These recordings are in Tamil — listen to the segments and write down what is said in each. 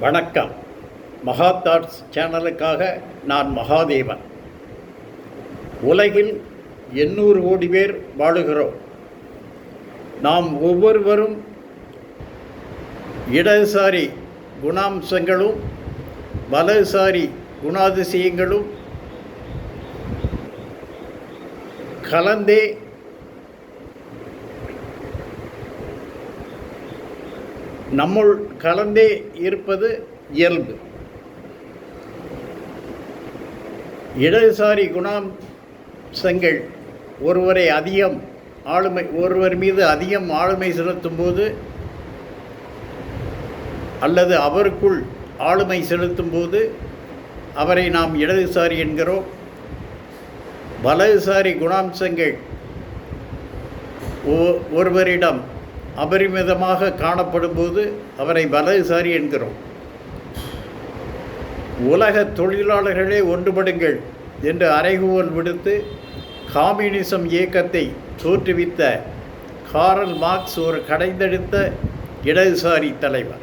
வணக்கம். மகா தாட்ஸ் சேனலுக்காக நான் மகாதேவன். உலகில் 800 கோடி பேர் வாழுகிறோம். நாம் ஒவ்வொருவரும் இடதுசாரி குணாம்சங்களும் வலதுசாரி குணாதிசயங்களும் கலந்தே நம்முள் கலந்தே இருப்பது இயல்பு. இடதுசாரி குணாம்சங்கள் ஒருவர் மீது அதிகம் ஆளுமை செலுத்தும் போது அல்லது அவருக்குள் ஆளுமை செலுத்தும் போது அவரை நாம் இடதுசாரி என்கிறோம். வலதுசாரி குணாம்சங்கள் ஒருவரிடம் அபரிமிதமாக காணப்படும் போது அவரை வலதுசாரி என்கிறோம். உலக தொழிலாளர்களே ஒன்றுபடுங்கள் என்று அறைகூவல் விடுத்து காம்யூனிசம் இயக்கத்தை தோற்றுவித்த காரல் மார்க்ஸ் ஒரு கடைந்தெடுத்த இடதுசாரி தலைவர்.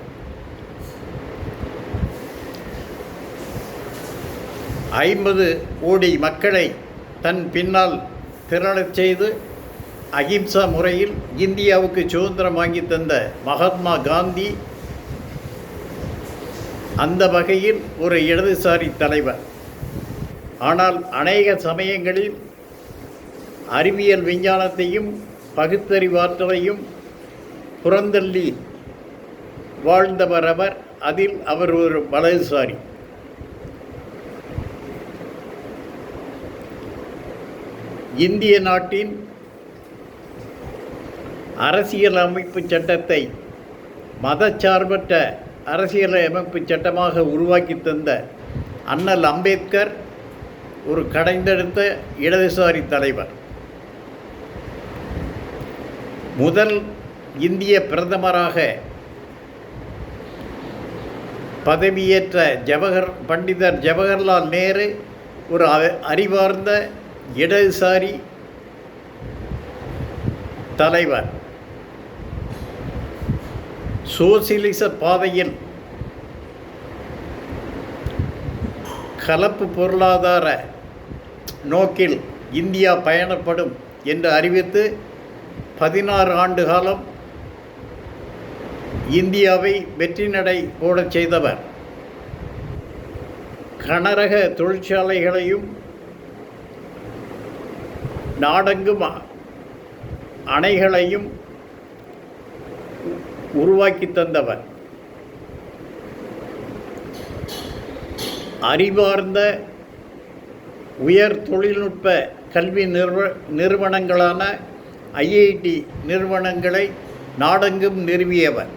50 கோடி மக்களை தன் பின்னால் திரளச் செய்து அகிம்சா முறையில் இந்தியாவுக்கு சுதந்திரம் வாங்கி தந்த மகாத்மா காந்தி அந்த வகையில் ஒரு இடதுசாரி தலைவர். ஆனால் அநேக சமயங்களில் அறிவியல் விஞ்ஞானத்தையும் பகுத்தறிவாற்றலையும் புறந்தள்ளி வாழ்ந்தவர் அவர். அதில் அவர் ஒரு வலதுசாரி. இந்திய நாட்டின் அரசியல் அமைப்பு சட்டத்தை மதச்சார்பற்ற அரசியல் அமைப்பு சட்டமாக உருவாக்கி தந்த அண்ணல் அம்பேத்கர் ஒரு கடைந்தெடுத்த இடதுசாரி தலைவர். முதல் இந்திய பிரதமராக பதவியேற்ற பண்டிதர் ஜவஹர்லால் நேரு ஒரு அறிவார்ந்த இடதுசாரி தலைவர். சோசியலிச பாதையில் கலப்பு பொருளாதார நோக்கில் இந்தியா பயணப்படும் என்று அறிவித்து 16 ஆண்டு காலம் இந்தியாவை வெற்றி நடை போடச் செய்தவர். கனரக தொழிற்சாலைகளையும் நாடெங்கும் அணைகளையும் உருவாக்கி தந்தவர். அறிவார்ந்த உயர் தொழில்நுட்ப கல்வி நிறுவனங்களான ஐஐடி நிறுவனங்களை நாடெங்கும் நிறுவியவர்.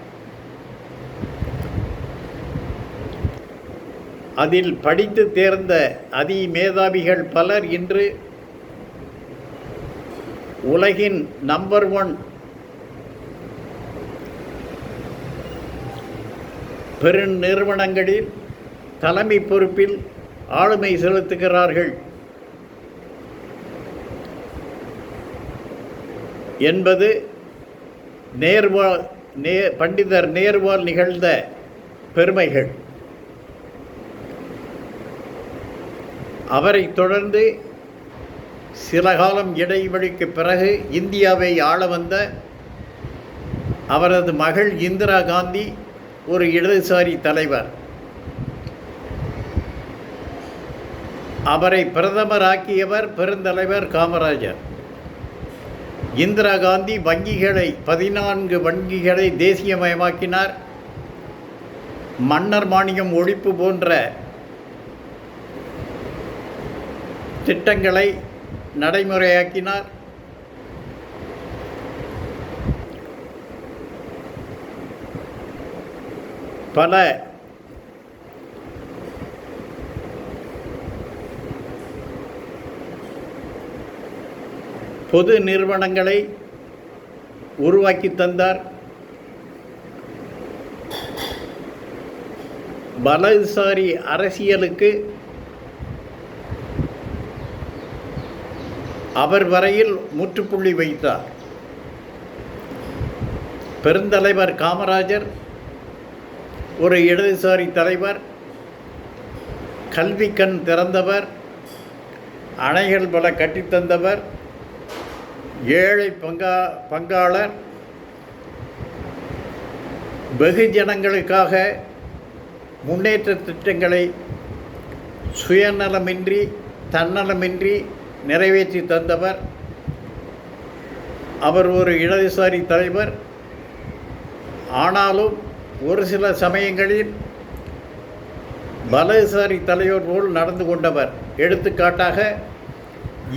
அதில் படித்து தேர்ந்த அதிமேதாவிகள் பலர் இன்று உலகின் நம்பர் 1 பெருநிறுவனங்களில் தலைமை பொறுப்பில் ஆளுமை செலுத்துகிறார்கள் என்பது பண்டிதர் நேருவால் நிகழ்ந்த பெருமைகள். அவரை தொடர்ந்து சில காலம் இடைவெளிக்கு பிறகு இந்தியாவை ஆள வந்த அவரது மகள் இந்திரா காந்தி ஒரு இடதுசாரி தலைவர். அவரை பிரதமராக்கியவர் பெருந்தலைவர் காமராஜர். இந்திரா காந்தி 14 வங்கிகளை தேசியமயமாக்கினார். மன்னர் மானியம் ஒழிப்பு போன்ற திட்டங்களை நடைமுறையாக்கினார். பல பொது நிறுவனங்களை உருவாக்கி தந்தார். வலதுசாரி அரசியலுக்கு அவர் வரையில் முற்றுப்புள்ளி வைத்தார். பெருந்தலைவர் காமராஜர் ஒரு இடதுசாரி தலைவர், கல்வி கண் திறந்தவர், அணைகள் பல கட்டித்தந்தவர், ஏழை பங்காளர், வெகுஜனங்களுக்காக முன்னேற்ற திட்டங்களை சுயநலமின்றி தன்னலமின்றி நிறைவேற்றி தந்தவர். அவர் ஒரு இடதுசாரி தலைவர். ஆனாலும் ஒரு சில சமயங்களில் வலதுசாரி தலைவர் போல் நடந்து கொண்டவர். எடுத்துக்காட்டாக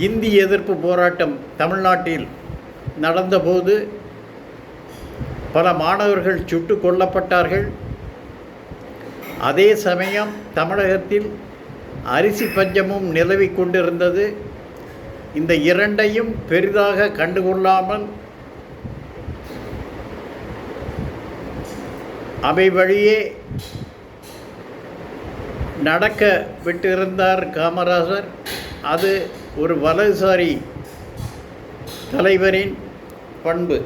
இந்தி எதிர்ப்பு போராட்டம் தமிழ்நாட்டில் நடந்தபோது பல மாணவர்கள் சுட்டு கொல்லப்பட்டார்கள். அதே சமயம் தமிழகத்தில் அரிசி பஞ்சமும் நிலவி கொண்டிருந்தது. இந்த இரண்டையும் பெரிதாக கண்டுகொள்ளாமல் அவை வழியே நடக்க விட்டிருந்தார் காமராஜர். அது ஒரு வலதுசாரி தலைவரின் பண்பு.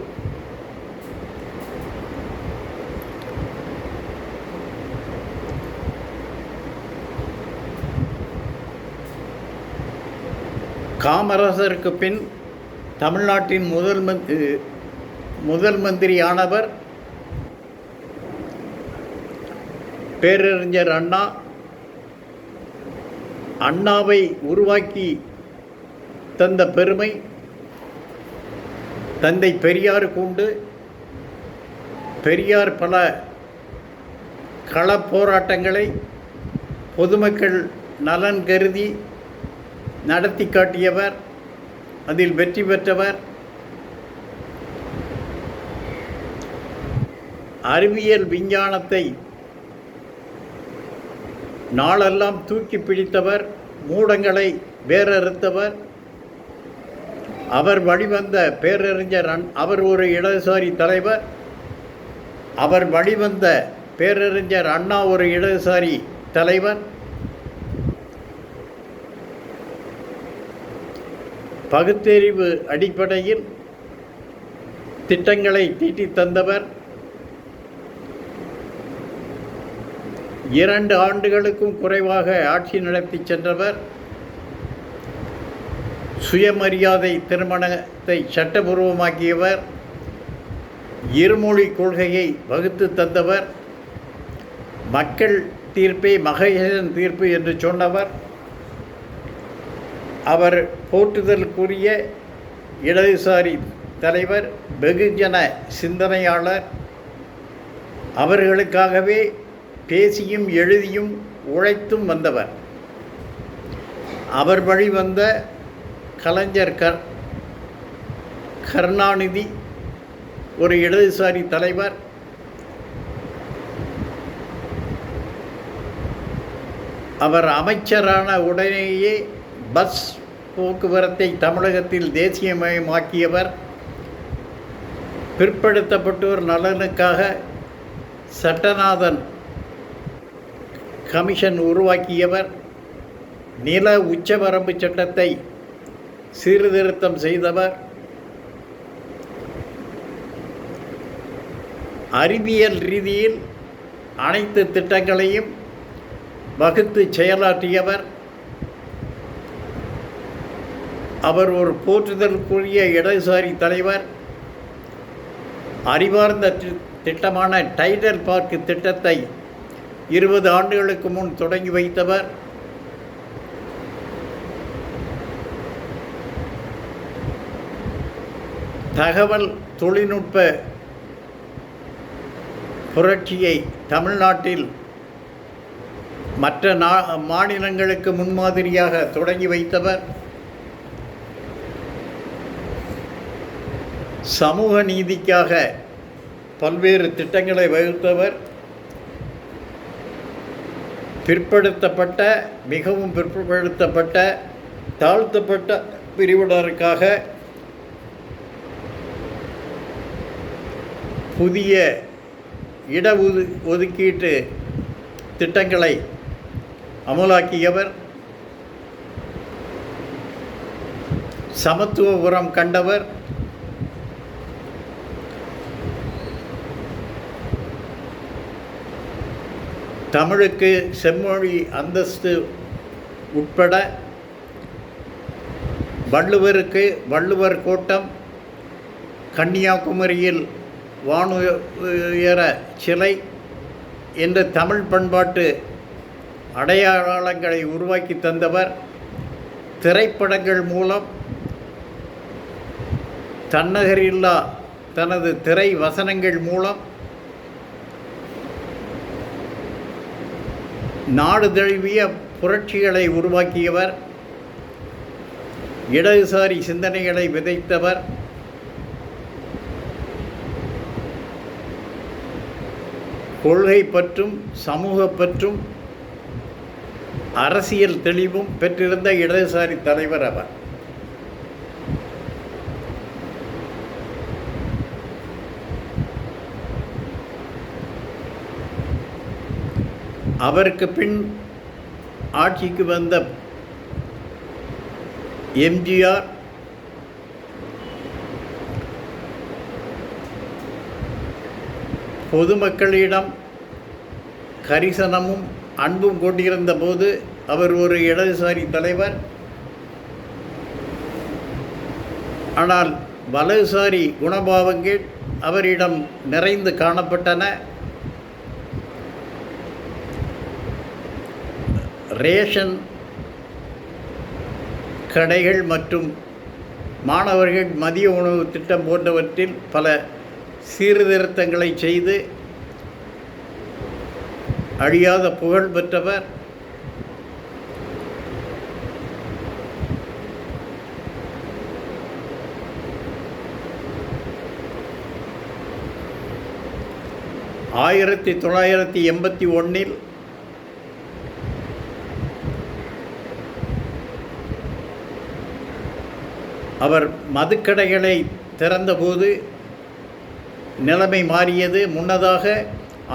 காமராஜருக்கு பின் தமிழ்நாட்டின் முதல் மந்திரியானவர் பேரறிஞர் அண்ணா. அண்ணாவை உருவாக்கி தந்த பெருமை தந்தை பெரியாருக்கு உண்டு. பெரியார் பல களப் போராட்டங்களை பொதுமக்கள் நலன் கருதி நடத்தி காட்டியவர், அதில் வெற்றி பெற்றவர். அறிவியல் விஞ்ஞானத்தை நாளெல்லாம் தூக்கி பிடித்தவர், மூடங்களை வேறறுத்தவர். அவர் வழிவந்த பேரறிஞர் அவர் ஒரு இடதுசாரி தலைவர். அவர் வழிவந்த பேரறிஞர் அண்ணா ஒரு இடதுசாரி தலைவர். பகுத்தறிவு அடிப்படையில் திட்டங்களை தீட்டி தந்தவர். 2 ஆண்டுகளுக்கும் குறைவாக ஆட்சி நடத்தி சென்றவர். சுயமரியாதை திருமணத்தை சட்டபூர்வமாக்கியவர். இருமொழி கொள்கையை வகுத்து தந்தவர். மக்கள் தீர்ப்பே மகேசன் தீர்ப்பு என்று சொன்னவர். அவர் போற்றுதலுக்குரிய இடதுசாரி தலைவர், வெகுஜன சிந்தனையாளர். அவர்களுக்காகவே பேசியும் எழுதியும் உழைத்தும் வந்தவர். அவர் வழி வந்த கலைஞர் கருணாநிதி ஒரு இடதுசாரி தலைவர். அவர் அமைச்சரான உடனேயே பஸ் போக்குவரத்தை தமிழகத்தில் தேசியமயமாக்கியவர். பிற்படுத்தப்பட்டோர் நலனுக்காக சட்டநாதன் கமிஷன் உருவாக்கியவர். நில உச்சவரம்பு சட்டத்தை சீர்திருத்தம் செய்தவர். அறிவியல் ரீதியில் அனைத்து திட்டங்களையும் வகுத்து செயலாற்றியவர். அவர் ஒரு போற்றுதலுக்குரிய இடதுசாரி தலைவர். அறிவார்ந்த திட்டமான டைடல் பார்க் திட்டத்தை 20 ஆண்டுகளுக்கு முன் தொடங்கி வைத்தவர். தகவல் தொழில்நுட்ப புரட்சியை தமிழ்நாட்டில் மற்ற மாநிலங்களுக்கு முன்மாதிரியாக தொடங்கி வைத்தவர். சமூக நீதிக்காக பல்வேறு திட்டங்களை வகுத்தவர். பிற்படுத்தப்பட்ட, மிகவும் பிற்படுத்தப்பட்ட, தாழ்த்தப்பட்ட பிரிவினருக்காக புதிய ஒதுக்கீட்டு திட்டங்களை அமலாக்கியவர். சமத்துவபுரம் கண்டவர். தமிழுக்கு செம்மொழி அந்தஸ்து உட்பட வள்ளுவருக்கு வள்ளுவர் கோட்டம், கன்னியாகுமரியில் வானுயர சிலை என்ற தமிழ் பண்பாட்டு அடையாளங்களை உருவாக்கி தந்தவர். திரைப்படங்கள் மூலம் தன்னகரில்லா தனது திரை வசனங்கள் மூலம் நாடு தழுவிய புரட்சிகளை உருவாக்கியவர். இடதுசாரி சிந்தனைகளை விதைத்தவர். கொள்கை பற்றும் சமூக பற்றும் அரசியல் தெளிவும் பெற்றிருந்த இடதுசாரி தலைவர் அவர். அவருக்கு பின் ஆட்சிக்கு வந்த எம்ஜிஆர் பொதுமக்களிடம் கரிசனமும் அன்பும் கொண்டிருந்த போது அவர் ஒரு இடதுசாரி தலைவர். ஆனால் வலதுசாரி குணபாவங்கள் அவரிடம் நிறைந்து காணப்பட்டன. ரேஷன் கடைகள் மற்றும் மாணவர்கள் மதிய உணவு திட்டம் போன்றவற்றில் பல சீர்திருத்தங்களை செய்து அழியாத புகழ் பெற்றவர். ஆயிரத்தி 1981 அவர் மதுக்கடைகளை திறந்தபோது நிலைமை மாறியது. முன்னதாக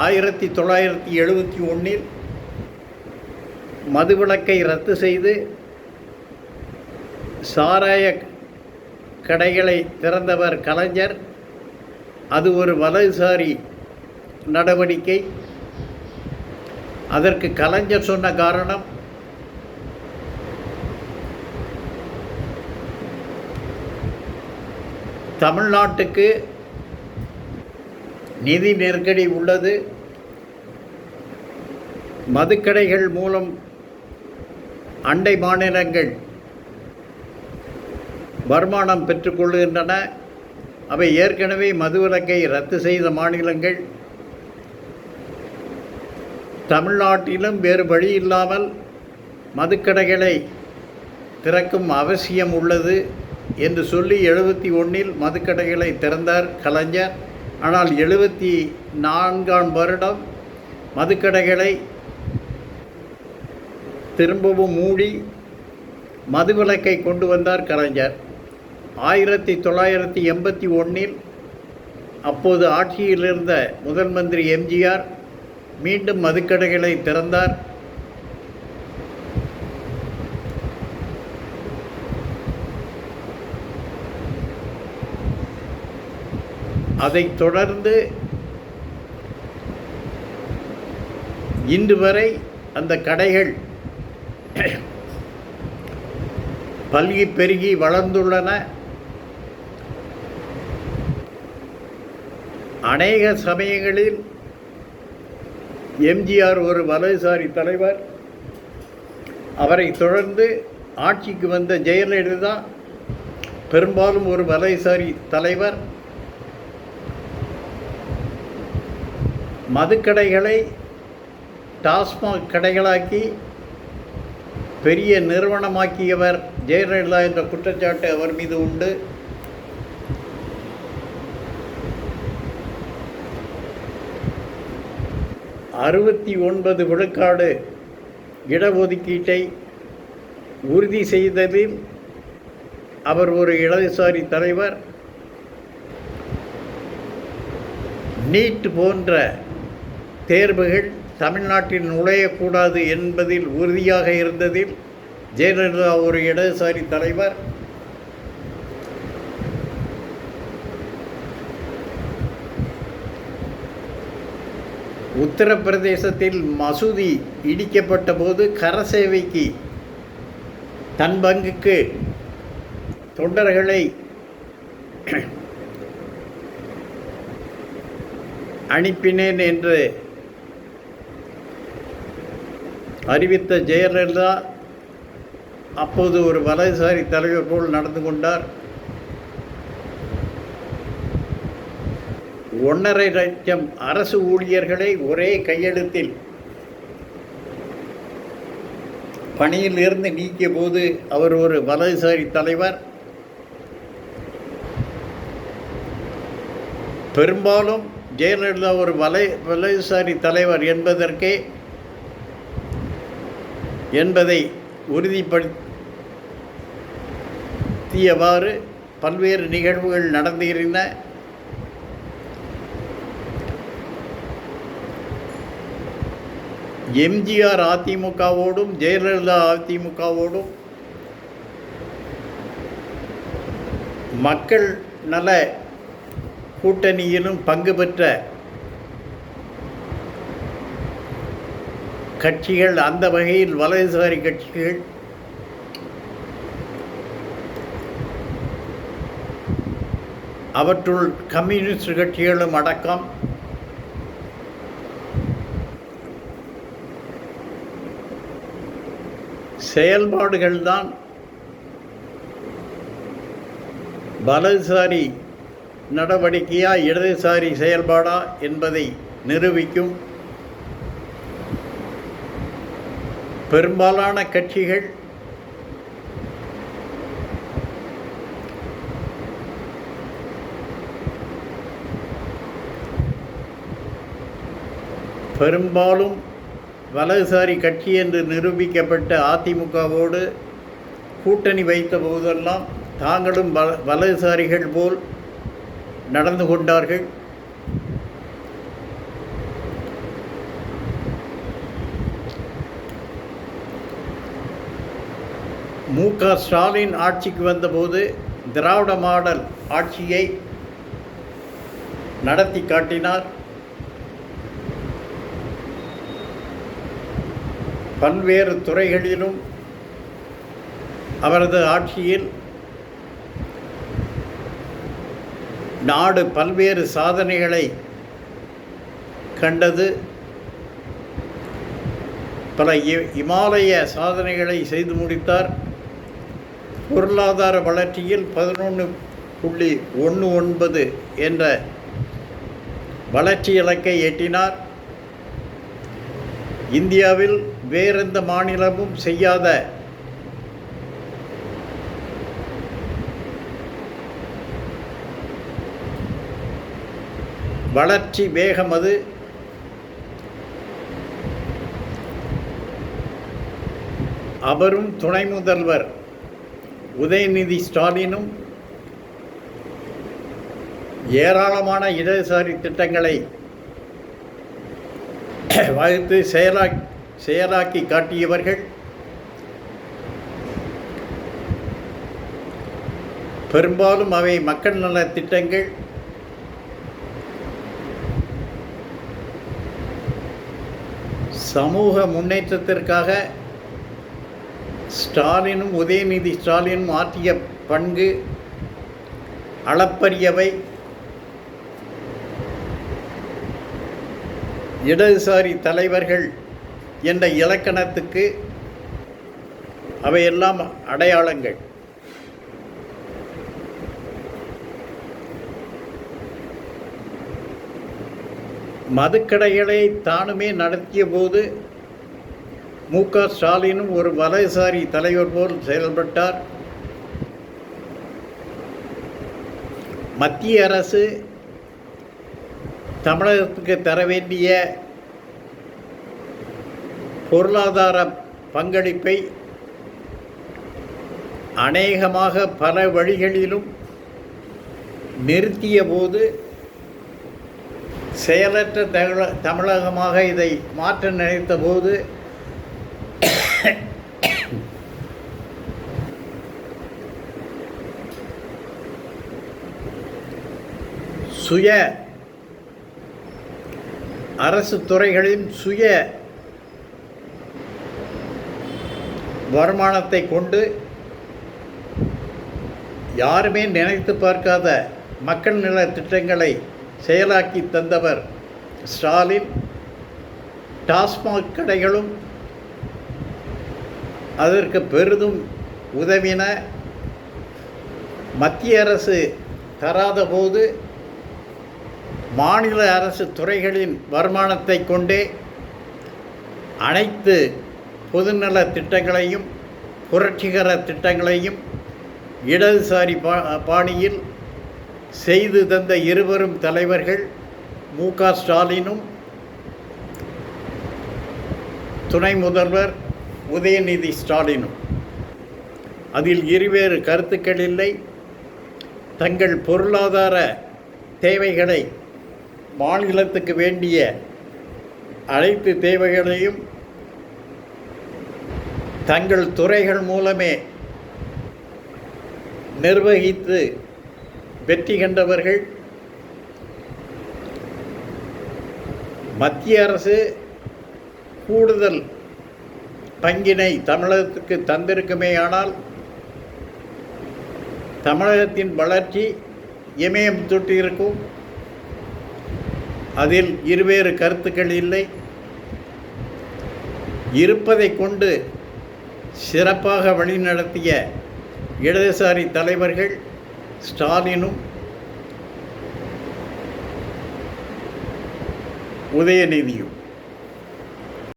1971 மதுவிலக்கை ரத்து செய்து சாராய கடைகளை திறந்தவர் கலைஞர். அது ஒரு வலதுசாரி நடவடிக்கை. அதற்கு கலைஞர் சொன்ன காரணம், தமிழ்நாட்டுக்கு நிதி நெருக்கடி உள்ளது, மதுக்கடைகள் மூலம் அண்டை மாநிலங்கள் வருமானம் பெற்றுக்கொள்கின்றன. அவை ஏற்கனவே மதுவிலக்கை ரத்து செய்த மாநிலங்கள். தமிழ்நாட்டிலும் வேறு வழி இல்லாமல் மதுக்கடைகளை திறக்கும் அவசியம் உள்ளது என்று சொல்லி 71 மதுக்கடைகளை திறந்தார் கலைஞர். ஆனால் 74ஆம் வருடம் மதுக்கடைகளை திரும்பவும் மூடி மதுவிலக்கை கொண்டு வந்தார் கலைஞர். 1981 அப்போது ஆட்சியில் இருந்த முதல் மந்திரி எம்ஜிஆர் மீண்டும் மதுக்கடைகளை திறந்தார். அதைத் தொடர்ந்து இன்று வரை அந்த கடைகள் பல்கி பெருகி வளர்ந்துள்ளன. அநேக சமயங்களில் எம்ஜிஆர் ஒரு வலதுசாரி தலைவர். அவரை தொடர்ந்து ஆட்சிக்கு வந்த ஜெயலலிதா பெரும்பாலும் ஒரு வலதுசாரி தலைவர். மதுக்கடைகளை டாஸ்மாக் கடைகளாக்கி பெரிய நிறுவனமாக்கியவர் ஜெயலலிதா என்ற குற்றச்சாட்டு அவர் மீது உண்டு. விழுக்காடு இடஒதுக்கீட்டை உறுதி செய்ததில் அவர் ஒரு இடதுசாரி தலைவர். நீட் போன்ற தேர்வுகள் தமிழ்நாட்டில் நுழையக்கூடாது என்பதில் உறுதியாக இருந்ததில் ஜெயலலிதா ஒரு இடதுசாரி தலைவர். உத்தரப்பிரதேசத்தில் மசூதி இடிக்கப்பட்ட போது கரசேவைக்கு தன் பங்குக்கு தொண்டர்களை அனுப்பினேன் என்று அறிவித்த ஜெயலலிதா அப்போது ஒரு வலதுசாரி தலைவர் போல் நடந்து கொண்டார். 1.5 லட்சம் அரசு ஊழியர்களை ஒரே கையெழுத்தில் பணியில் இருந்து நீக்கிய போது அவர் ஒரு வலதுசாரி தலைவர். பெரும்பாலும் ஜெயலலிதா ஒரு வலதுசாரி தலைவர் என்பதை உறுதிப்படுத்தியவாறு பல்வேறு நிகழ்வுகள் நடந்திருந்தன. எம்ஜிஆர் அதிமுகவோடும் ஜெயலலிதா அதிமுகவோடும் மக்கள் நல கூட்டணியிலும் பங்கு பெற்ற கட்சிகள், அந்த வகையில் வலதுசாரி கட்சிகள் அவற்றுள் கம்யூனிஸ்ட் கட்சிகளும் அடக்கம். செயல்பாடுகள்தான் வலதுசாரி நடவடிக்கையா இடதுசாரி செயல்பாடா என்பதை நிரூபிக்கும். பெரும்பாலான கட்சிகள் பெரும்பாலும் வலதுசாரி கட்சி என்று நிரூபிக்கப்பட்ட அதிமுகவோடு கூட்டணி வைத்த போதெல்லாம் தாங்களும் வலதுசாரிகள் போல் நடந்து கொண்டார்கள். மு.க. ஸ்டாலின் ஆட்சிக்கு வந்தபோது திராவிட மாடல் ஆட்சியை நடத்தி காட்டினார். பல்வேறு துறைகளிலும் அவரது ஆட்சியில் நாடு பல்வேறு சாதனைகளை கண்டது. பல இமாலய சாதனைகளை செய்து முடித்தார். பொருளாதார வளர்ச்சியில் 11.19 என்ற வளர்ச்சி இலக்கை எட்டினார். இந்தியாவில் வேறெந்த மாநிலமும் செய்யாத வளர்ச்சி வேகம் அது. அவரும் துணை முதல்வர் உதயநிதி ஸ்டாலினும் ஏராளமான இடதுசாரி திட்டங்களை வகுத்து செயலாக்கி காட்டியவர்கள். பெரும்பாலும் அவை மக்கள் நல திட்டங்கள். சமூக முன்னேற்றத்திற்காக ஸ்டாலினும் உதயநிதி ஸ்டாலினும் ஆற்றிய பங்கு அளப்பரியவை. இடதுசாரி தலைவர்கள் என்ற இலக்கணத்துக்கு அவையெல்லாம் அடையாளங்கள். மதுக்கடைகளை தானுமே நடத்திய போது மு.க. ஸ்டாலினும் ஒரு வலதுசாரி தலைவர் போல் செயல்பட்டார். மத்திய அரசு தமிழகத்துக்கு தர வேண்டிய பொருளாதார பங்களிப்பை அநேகமாக பல வழிகளிலும் நிறுத்திய போது செயலற்ற தமிழகமாக இதை மாற்ற நினைத்த போது சுய அரசு துறைகளின் சுய வருமானத்தை கொண்டு யாருமே நினைத்து பார்க்காத மக்கள் நல திட்டங்களை செயலாக்கி தந்தவர் ஸ்டாலின். டாஸ்மாக் கடைகளும் அதற்கு பெரிதும் உதவின. மத்திய அரசு தராத போது மாநில அரசு துறைகளின் வருமானத்தை கொண்டே அனைத்து பொதுநல திட்டங்களையும் புரட்சிகர திட்டங்களையும் இடதுசாரி பாணியில் செய்து தந்த இருவரும் தலைவர்கள் மு.க. ஸ்டாலினும் துணை முதல்வர் உதயநிதி ஸ்டாலினும். அதில் இருவேறு கருத்துக்கள் இல்லை. தங்கள் பொருளாதார தேவைகளை, மாநிலத்துக்கு வேண்டிய அனைத்து தேவைகளையும் தங்கள் துறைகள் மூலமே நிர்வகித்து வெற்றி கண்டவர்கள். மத்திய அரசு கூடுதல் பங்கினை தமிழகத்துக்கு தந்திருக்குமேயானால் தமிழகத்தின் வளர்ச்சி இமயம் தொட்டிருக்கும். அதில் இருவேறு கருத்துக்கள் இல்லை. இருப்பதை கொண்டு சிறப்பாக வழிநடத்திய இடதுசாரி தலைவர்கள் ஸ்டாலினும் உதயநிதியும்.